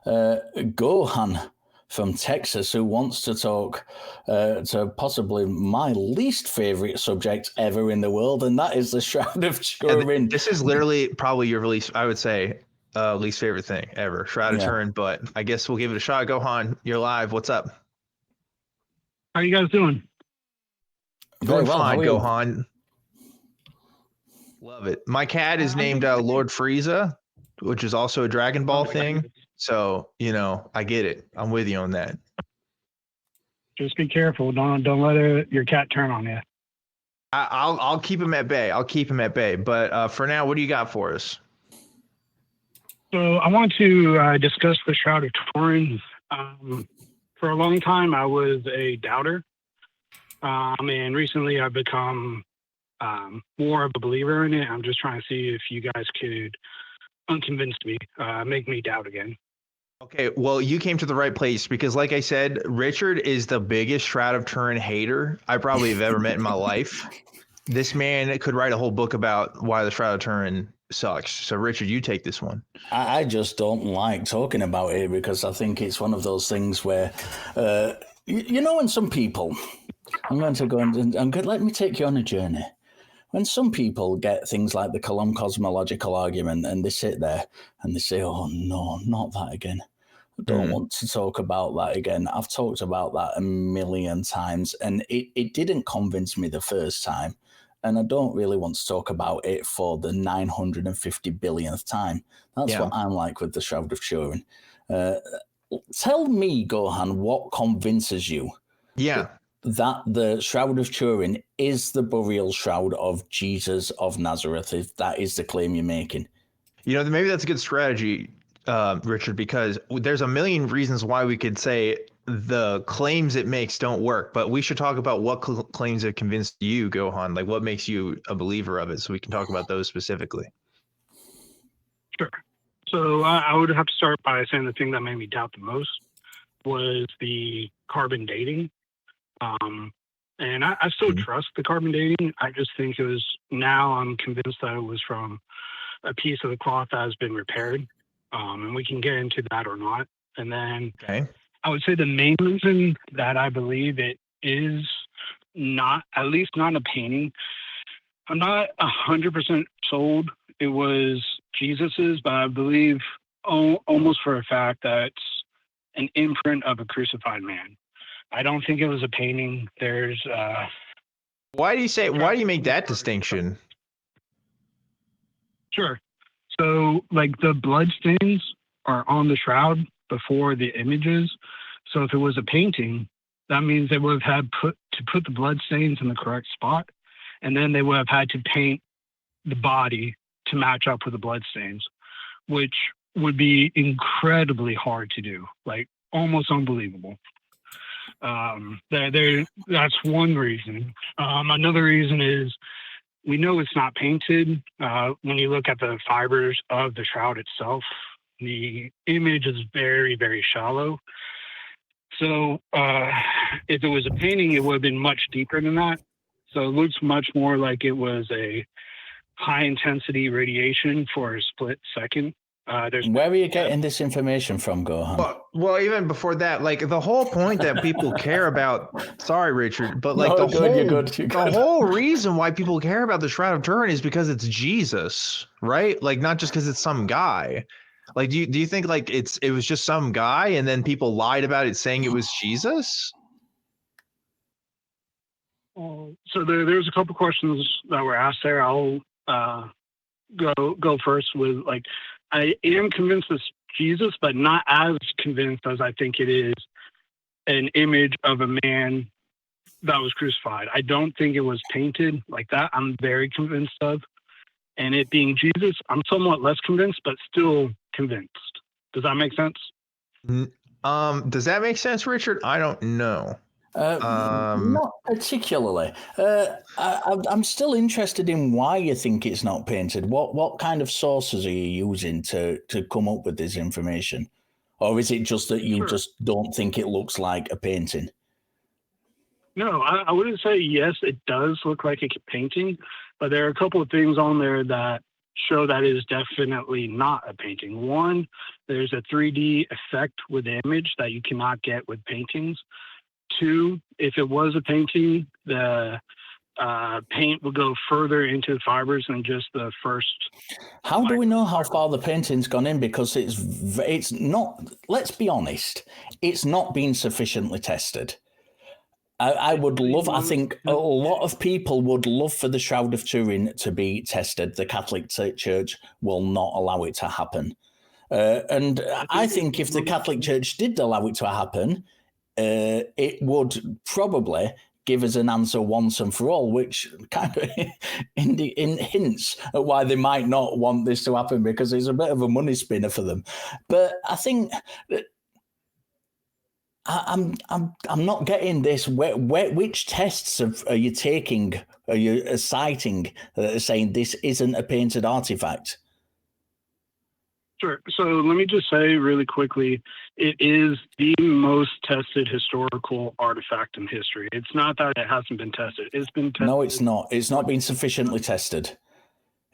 Gohan from Texas, who wants to talk to possibly my least favorite subject ever in the world, and that is the Shroud of Turin. This is literally probably your least, I would say, least favorite thing ever, Shroud of Turin. But I guess we'll give it a shot. Gohan, you're live. What's up? How you guys doing? Very well. Fine, Gohan. Love it. My cat is named Lord Frieza, which is also a Dragon Ball thing. So, I get it. I'm with you on that. Just be careful. Don't let your cat turn on you. I'll keep him at bay. But for now, what do you got for us? So I want to discuss the Shroud of Turin. For a long time, I was a doubter. And recently I've become more of a believer in it. I'm just trying to see if you guys could unconvince me, make me doubt again. Okay, well, you came to the right place because, like I said, Richard is the biggest Shroud of Turin hater I probably have ever met in my life. This man could write a whole book about why the Shroud of Turin sucks. So, Richard, you take this one. I just don't like talking about it because I think it's one of those things where, when some people, I'm going to go and let me take you on a journey. When some people get things like the Coulomb cosmological argument and they sit there and they say, oh, no, not that again. I don't want to talk about that again. I've talked about that a million times and it didn't convince me the first time. And I don't really want to talk about it for the 950 billionth time. That's what I'm like with the Shroud of Turin. Tell me, Gohan, what convinces you that the Shroud of Turin is the burial shroud of Jesus of Nazareth, if that is the claim you're making? Maybe that's a good strategy, Richard, because there's a million reasons why we could say the claims it makes don't work, but we should talk about what claims have convinced you, Gohan, like what makes you a believer of it, so we can talk about those specifically. Sure. So I would have to start by saying the thing that made me doubt the most was the carbon dating. And I still trust the carbon dating. I just think now I'm convinced that it was from a piece of the cloth that has been repaired. And we can get into that or not. And then I would say the main reason that I believe it is not, at least not a painting, I'm not 100% sold it was Jesus's, but I believe almost for a fact that it's an imprint of a crucified man. I don't think it was a painting. There's why do you make that distinction? Sure. So like the bloodstains are on the shroud before the images. So if it was a painting, that means they would have had to put the bloodstains in the correct spot, and then they would have had to paint the body to match up with the bloodstains, which would be incredibly hard to do, like almost unbelievable. That's one reason. Another reason is we know it's not painted. When you look at the fibers of the shroud itself, the image is very, very shallow. So if it was a painting, it would have been much deeper than that. So it looks much more like it was a high intensity radiation for a split second. Where are you getting this information from, Gohan? Well, even before that, like the whole point that people care about. Sorry, Richard, but like you're good. The whole reason why people care about the Shroud of Turin is because it's Jesus, right? Like not just because it's some guy. Like, do you think like it was just some guy and then people lied about it saying it was Jesus? So there's a couple questions that were asked there. I'll go first with like, I am convinced it's Jesus, but not as convinced as I think it is an image of a man that was crucified. I don't think it was painted like that. I'm very convinced of. And it being Jesus, I'm somewhat less convinced, but still convinced. Does that make sense? Does that make sense, Richard? I don't know. Not particularly. I'm still interested in why you think it's not painted. What kind of sources are you using to come up with this information? Or is it just that you just don't think it looks like a painting? No, I wouldn't say yes, it does look like a painting, but there are a couple of things on there that show that is definitely not a painting. One, there's a 3D effect with the image that you cannot get with paintings. Two, if it was a painting, the paint would go further into the fibers than just the first. How do we know how far the painting's gone in? Because it's not, let's be honest, it's not been sufficiently tested. I would love, I think a lot of people would love for the Shroud of Turin to be tested. The Catholic Church will not allow it to happen. And I think if the Catholic Church did allow it to happen, it would probably give us an answer once and for all, which kind of hints at why they might not want this to happen, because it's a bit of a money spinner for them. But I think that I'm not getting this. Which tests are you taking? Are you citing that are saying this isn't a painted artifact? Sure. So let me just say really quickly, it is the most tested historical artifact in history. It's not that it hasn't been tested. It's been tested. No, it's not. It's not been sufficiently tested.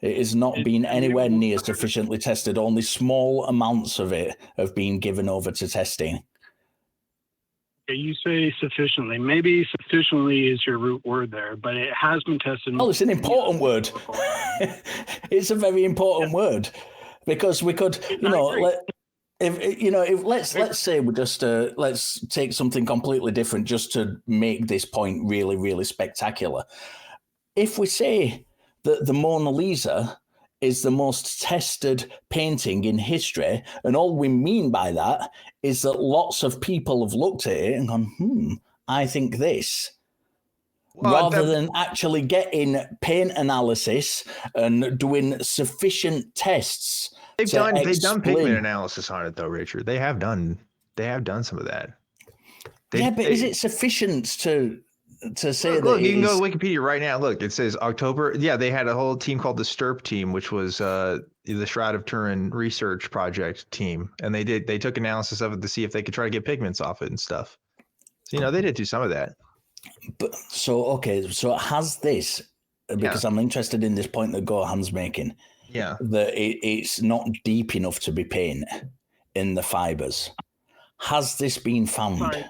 It has not been anywhere near sufficiently tested. Only small amounts of it have been given over to testing. You say sufficiently. Maybe sufficiently is your root word there, but it has been tested. Oh, it's an important word. It's a very important word, because we could, let's say we just let's take something completely different just to make this point really, really spectacular. If we say that the Mona Lisa is the most tested painting in history, and all we mean by that is that lots of people have looked at it and gone, I think this. Rather than actually getting paint analysis and doing sufficient tests. They've done pigment analysis on it though, Richard. They have done some of that. Is it sufficient to say that? Look, you can go to Wikipedia right now. Look, it says October. Yeah, they had a whole team called the STURP team, which was the Shroud of Turin research project team, and they took analysis of it to see if they could try to get pigments off it and stuff. So they did do some of that. But so has this, because I'm interested in this point that Gohan's making. Yeah, that it's not deep enough to be paint in the fibers. Has this been found? Sorry.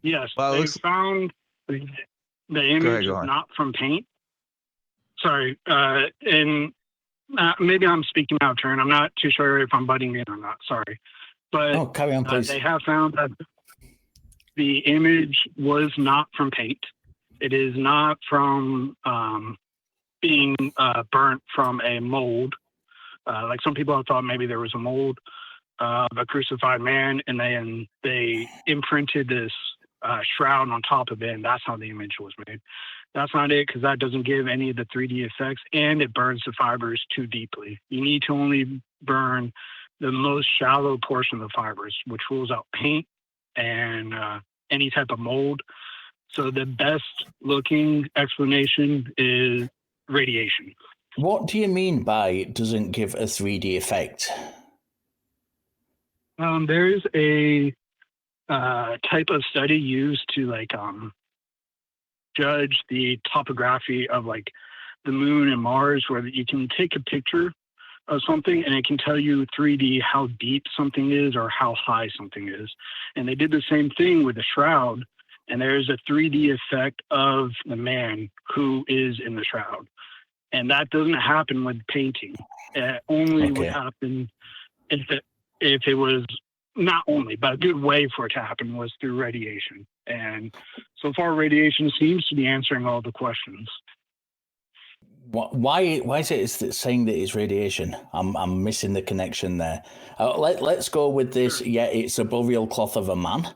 Yes, they found the image is not from paint. Sorry, and maybe I'm speaking out of turn. I'm not too sure if I'm butting in or not. Sorry, but carry on, please. They have found that the image was not from paint. It is not from being burnt from a mold. Like some people have thought maybe there was a mold of a crucified man, and then they imprinted this shroud on top of it, and that's how the image was made. That's not it, because that doesn't give any of the 3D effects, and it burns the fibers too deeply. You need to only burn the most shallow portion of the fibers, which rules out paint and any type of mold. So the best looking explanation is radiation. What do you mean by it doesn't give a 3D effect? There's a type of study used to judge the topography of the moon and Mars, where you can take a picture of something and it can tell you 3D how deep something is or how high something is. And they did the same thing with the shroud, and there's a 3D effect of the man who is in the shroud. And that doesn't happen with painting. It only would happen if it was, not only, but a good way for it to happen was through radiation. And so far, radiation seems to be answering all the questions. Why is it saying that it's radiation? I'm missing the connection there. Let's go with this. Yeah, it's a burial cloth of a man.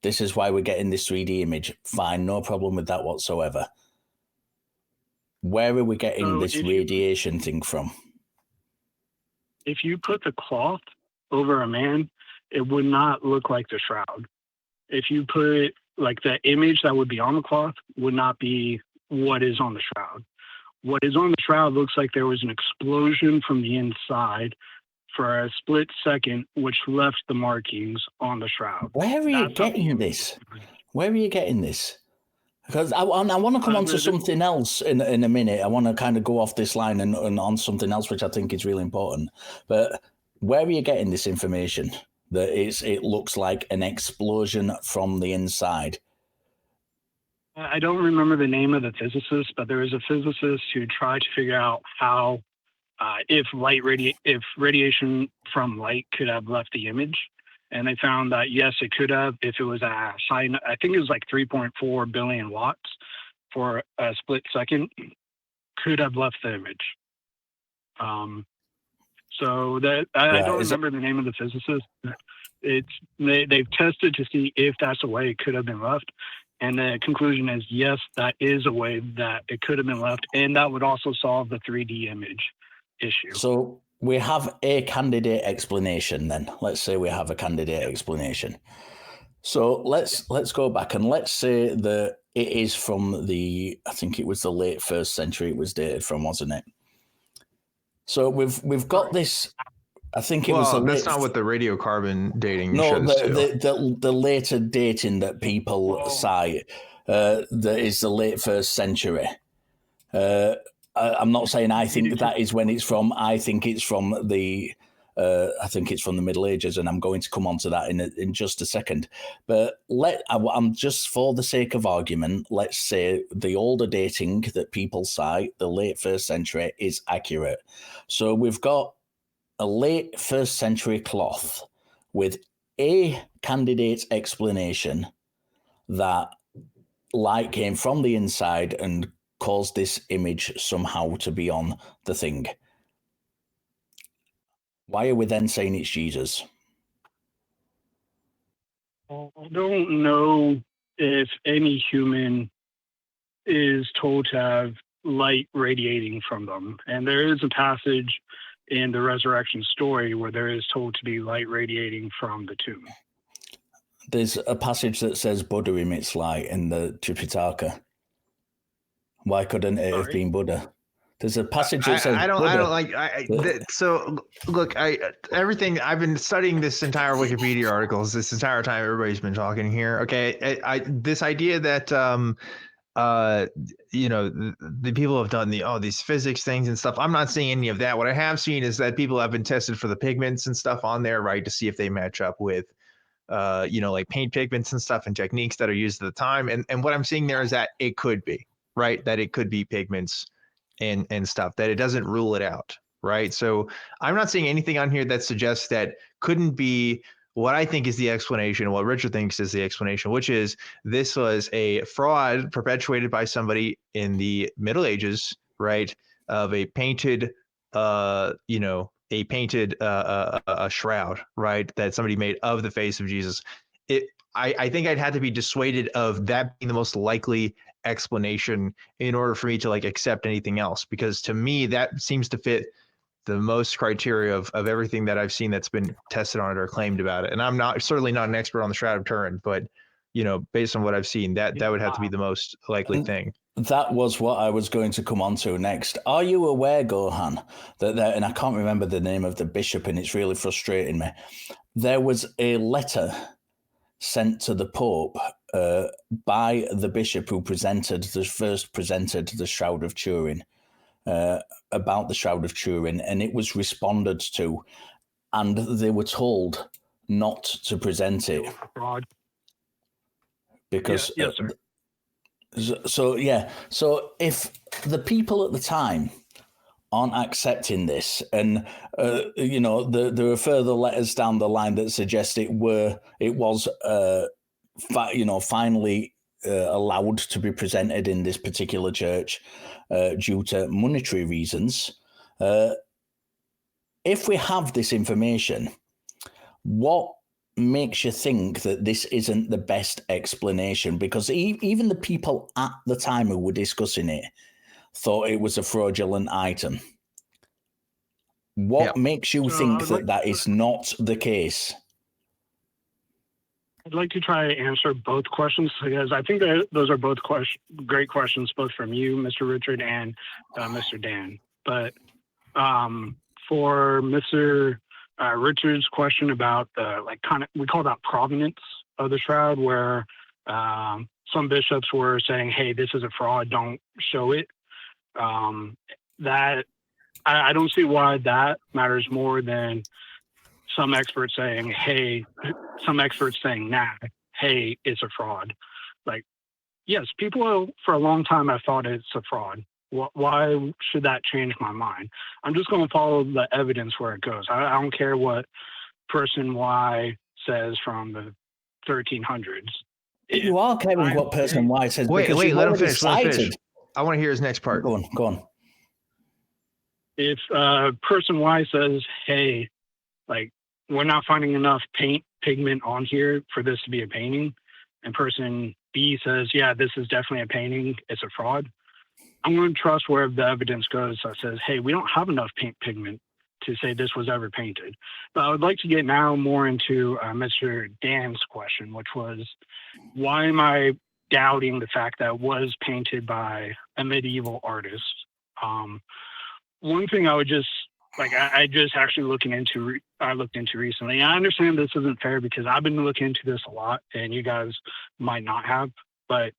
This is why we're getting this 3D image. Fine, no problem with that whatsoever. Where are we getting this radiation thing from? If you put the cloth over a man, it would not look like the shroud. If you put the image that would be on the cloth would not be what is on the shroud. What is on the shroud looks like there was an explosion from the inside for a split second, which left the markings on the shroud. Where are you getting this? Where are you getting this? Because I want to come on to something else in a minute. I want to kind of go off this line and on something else, which I think is really important. But where are you getting this information that it looks like an explosion from the inside? I don't remember the name of the physicist, but there is a physicist who tried to figure out how, if radiation from light could have left the image. And they found that, yes, it could have if it was I think it was like 3.4 billion watts for a split second, could have left the image. So that I don't remember the name of the physicist. They've tested to see if that's a way it could have been left. And the conclusion is, yes, that is a way that it could have been left. And that would also solve the 3D image issue. So we have a candidate explanation then. Let's say we have a candidate explanation. So let's go back and let's say that it is from I think it was the late 1st century it was dated from, wasn't it? So we've got this. I think it was the that's not what the radiocarbon dating shows. The later dating that people cite that is the late 1st century. I'm not saying I think that is when it's from. I think it's from the Middle Ages, and I'm going to come on to that in just a second. But I'm just for the sake of argument, let's say the older dating that people cite, the late 1st century, is accurate. So we've got a late 1st century cloth with a candidate explanation that light came from the inside and caused this image somehow to be on the thing. Why are we then saying it's Jesus? I don't know if any human is told to have light radiating from them. And there is a passage in the resurrection story where there is told to be light radiating from the tomb. There's a passage that says Buddha emits light in the Tripitaka. Why couldn't it have been Buddha? There's a passage that says so look, everything I've been studying this entire Wikipedia articles this entire time everybody's been talking here. Okay, this idea that the people have done these physics things and stuff. I'm not seeing any of that. What I have seen is that people have been tested for the pigments and stuff on there, right, to see if they match up with like paint pigments and stuff and techniques that are used at the time. And what I'm seeing there is that it could be, right, that it could be pigments and stuff, that it doesn't rule it out, right? So I'm not seeing anything on here that suggests that couldn't be what I think is the explanation, what Richard thinks is the explanation, which is this was a fraud perpetuated by somebody in the Middle Ages, right, of a painted, a shroud, right, that somebody made of the face of Jesus. I think I'd had to be dissuaded of that being the most likely explanation in order for me to accept anything else, because to me that seems to fit the most criteria of everything that I've seen that's been tested on it or claimed about it. And I'm certainly not an expert on the Shroud of Turin, but based on what I've seen, that would have to be the most likely thing. That was what I was going to come on to next. Are you aware, Gohan, that and I can't remember the name of the bishop, and it's really frustrating me. There was a letter sent to the Pope by the bishop who first presented the Shroud of Turin, about the Shroud of Turin, and it was responded to, and they were told not to present it because yes, sir. So if the people at the time aren't accepting this, and there are further letters down the line that suggest it was finally allowed to be presented in this particular church due to monetary reasons. If we have this information, what makes you think that this isn't the best explanation? Because even the people at the time who were discussing it thought it was a fraudulent item. What makes you think that is not the case? I'd like to try to answer both questions, because I think that those are both great questions, both from you, Mr. Richard, and Mr. Dan. But for Mr. Richard's question about we call that provenance of the shroud, where Some bishops were saying, hey, this is a fraud, don't show it. That I don't see why that matters more than some experts saying, nah, hey, it's a fraud. Like, yes, people for a long time have thought it's a fraud. Why should that change my mind? I'm just going to follow the evidence where it goes. I don't care what person Y says from the 1300s. You are caring what person Y says. Wait, let him finish. I want to hear his next part. Go on. If person Y says, hey, like, we're not finding enough pigment on here for this to be a painting, and person B says, yeah, this is definitely a painting, it's a fraud, I'm going to trust where the evidence goes that says, hey, we don't have enough pigment to say this was ever painted. But I would like to get now more into Mr. Dan's question, which was, why am I doubting the fact that it was painted by a medieval artist? One thing I would just, like, I just actually looked into recently. I understand this isn't fair because I've been looking into this a lot and you guys might not have, but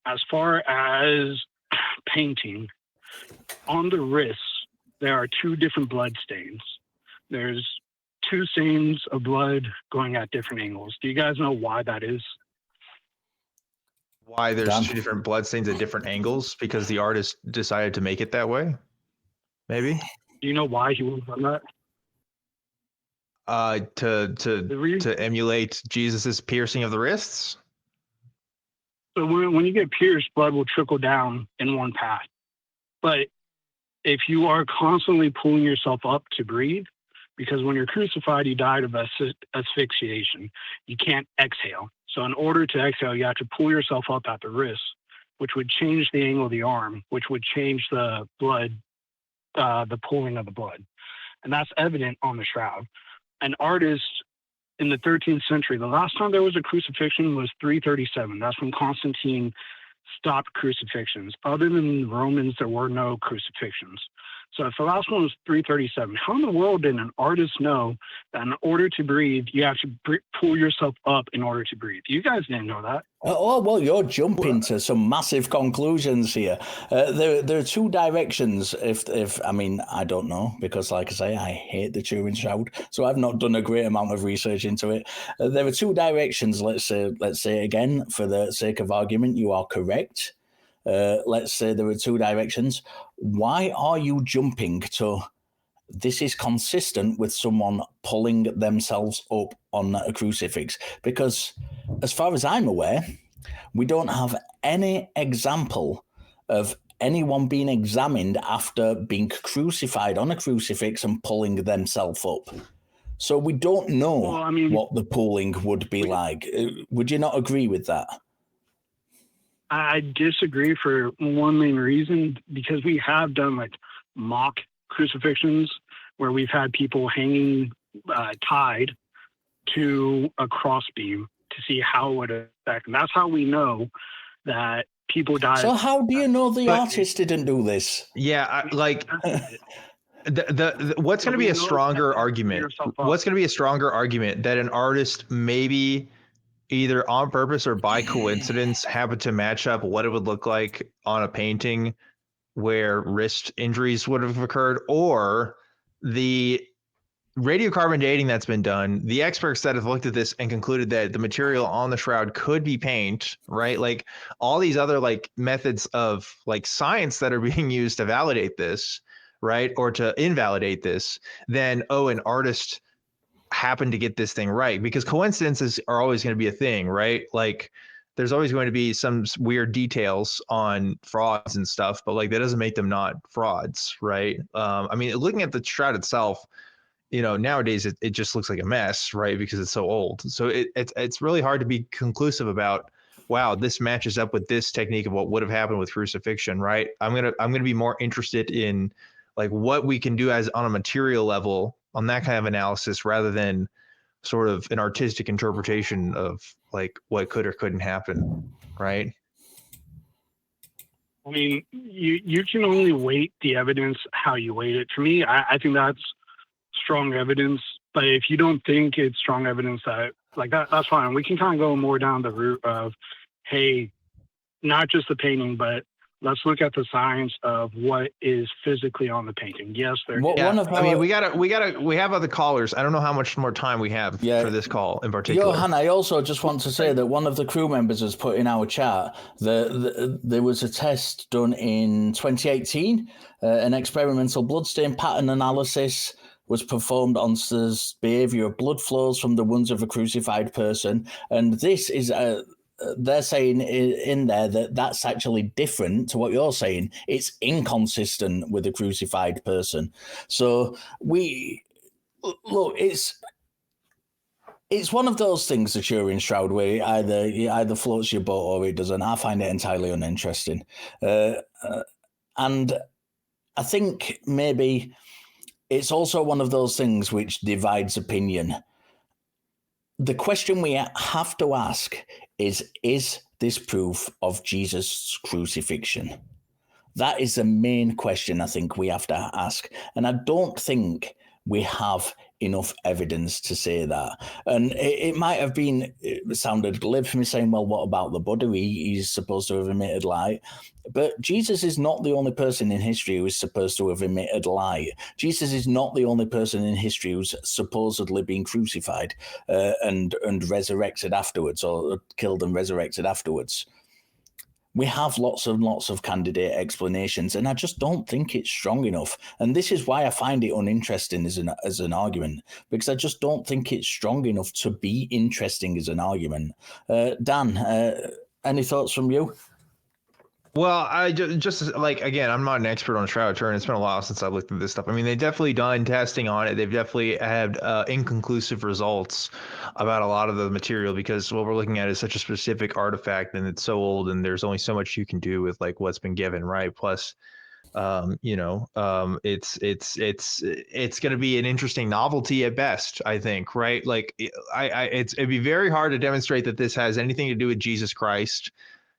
as far as painting, on the wrists, there are two different blood stains. There's two stains of blood going at different angles. Do you guys know why that is? Why there's two different blood stains at different angles? Because the artist decided to make it that way? Maybe? Do you know why he would have done that? To emulate Jesus's piercing of the wrists? So when you get pierced, blood will trickle down in one path. But if you are constantly pulling yourself up to breathe, because when you're crucified, you died of asphyxiation. You can't exhale. So in order to exhale, you have to pull yourself up at the wrist, which would change the angle of the arm, which would change the blood, the pulling of the blood. And that's evident on the shroud. An artist in the 13th century, the last time there was a crucifixion was 337. That's when Constantine stopped crucifixions. Other than the Romans, there were no crucifixions. So if the last one was 337, how in the world did an artist know that in order to breathe, you have to pull yourself up in order to breathe? You guys didn't know that. Oh, well, you're jumping to some massive conclusions here. There are two directions. I mean, I don't know, because like I say, I hate the Turin Shroud, so I've not done a great amount of research into it. There are two directions, let's say again, for the sake of argument, you are correct. Let's say there are two directions. Why are you jumping to this is consistent with someone pulling themselves up on a crucifix? Because as far as I'm aware, we don't have any example of anyone being examined after being crucified on a crucifix and pulling themselves up. So we don't know what the pulling would be like. Would you not agree with that? I disagree for one main reason, because we have done like mock crucifixions where we've had people hanging tied to a crossbeam to see how it would affect. And that's how we know that people died. So how do you know the artist didn't do this? Yeah, what's going to be a stronger argument? What's going to be a stronger argument that an artist maybe either on purpose or by coincidence happened to match up what it would look like on a painting where wrist injuries would have occurred, or the radiocarbon dating that's been done, the experts that have looked at this and concluded that the material on the shroud could be paint, right? Like all these other like methods of like science that are being used to validate this, right? Or to invalidate this, then, an artist happened to get this thing right, because coincidences are always going to be a thing, right? Like there's always going to be some weird details on frauds and stuff, but like that doesn't make them not frauds, right? I mean, looking at the shroud itself, nowadays it just looks like a mess, right? Because it's so old. So it's really hard to be conclusive about, wow, this matches up with this technique of what would have happened with crucifixion, right? I'm gonna be more interested in like what we can do as on a material level on that kind of analysis, rather than sort of an artistic interpretation of like what could or couldn't happen, right? I mean, you can only weight the evidence how you weight it. For me, I think that's strong evidence But if you don't think it's strong evidence that, like that's fine. We can kind of go more down the route of, hey, not just the painting, but let's look at the science of what is physically on the painting. Yes, there. We have other callers. I don't know how much more time we have for this call in particular. Johan, I also just want to say that one of the crew members has put in our chat that there was a test done in 2018, an experimental bloodstain pattern analysis was performed on the behavior of blood flows from the wounds of a crucified person. And this is they're saying in there that that's actually different to what you're saying. It's inconsistent with a crucified person. So look, it's one of those things, the Turin Shroud, where it either floats your boat or it doesn't. I find it entirely uninteresting. And I think maybe it's also one of those things which divides opinion. The question we have to ask is this proof of Jesus' crucifixion? That is the main question I think we have to ask. And I don't think we have enough evidence to say that. And it might have been, it sounded glib for me saying, well, what about the Buddha? He's supposed to have emitted light. But Jesus is not the only person in history who is supposed to have emitted light. Jesus is not the only person in history who's supposedly been crucified and resurrected afterwards, or killed and resurrected afterwards. We have lots and lots of candidate explanations, and I just don't think it's strong enough. And this is why I find it uninteresting as an argument, because I just don't think it's strong enough to be interesting as an argument. Dan, any thoughts from you? Well, I just like, again, I'm not an expert on Shroud of Turin. It's been a while since I looked at this stuff. I mean, they've definitely done testing on it. They've definitely had inconclusive results about a lot of the material, because what we're looking at is such a specific artifact and it's so old, and there's only so much you can do with like what's been given, right? Plus, it's going to be an interesting novelty at best, I think, right? Like, it'd be very hard to demonstrate that this has anything to do with Jesus Christ,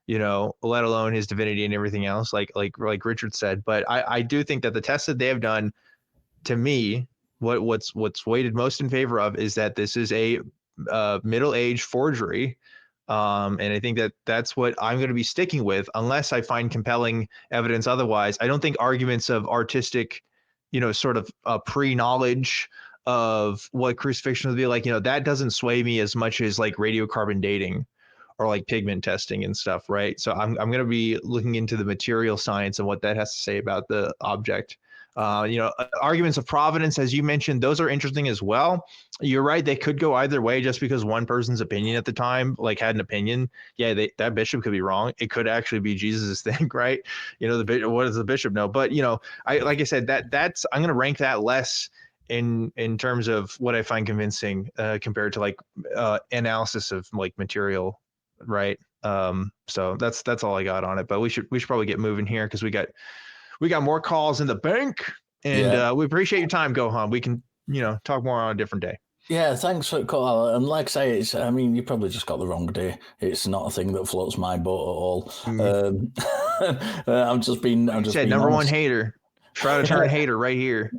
let alone his divinity and everything else, like Richard said. But I do think that the tests that they have done, to me, what's weighted most in favor of is that this is a middle-aged forgery. And I think that's what I'm going to be sticking with, unless I find compelling evidence otherwise. I don't think arguments of artistic, sort of pre-knowledge of what crucifixion would be like, that doesn't sway me as much as like radiocarbon dating or like pigment testing and stuff, right? So I'm going to be looking into the material science and what that has to say about the object. Arguments of providence, as you mentioned, those are interesting as well. You're right; they could go either way. Just because one person's opinion at the time, like, had an opinion, that bishop could be wrong. It could actually be Jesus's thing, right? What does the bishop know? But like I said, that's I'm going to rank that less in terms of what I find convincing compared to like analysis of like material. Right. So that's all I got on it, but we should probably get moving here, because we got more calls in the bank, and we appreciate your time, Gohan. We can, talk more on a different day. Yeah, thanks for the call. And like I say, you probably just got the wrong day. It's not a thing that floats my boat at all. I'm just being number one hater, Shroud of Turin hater right here.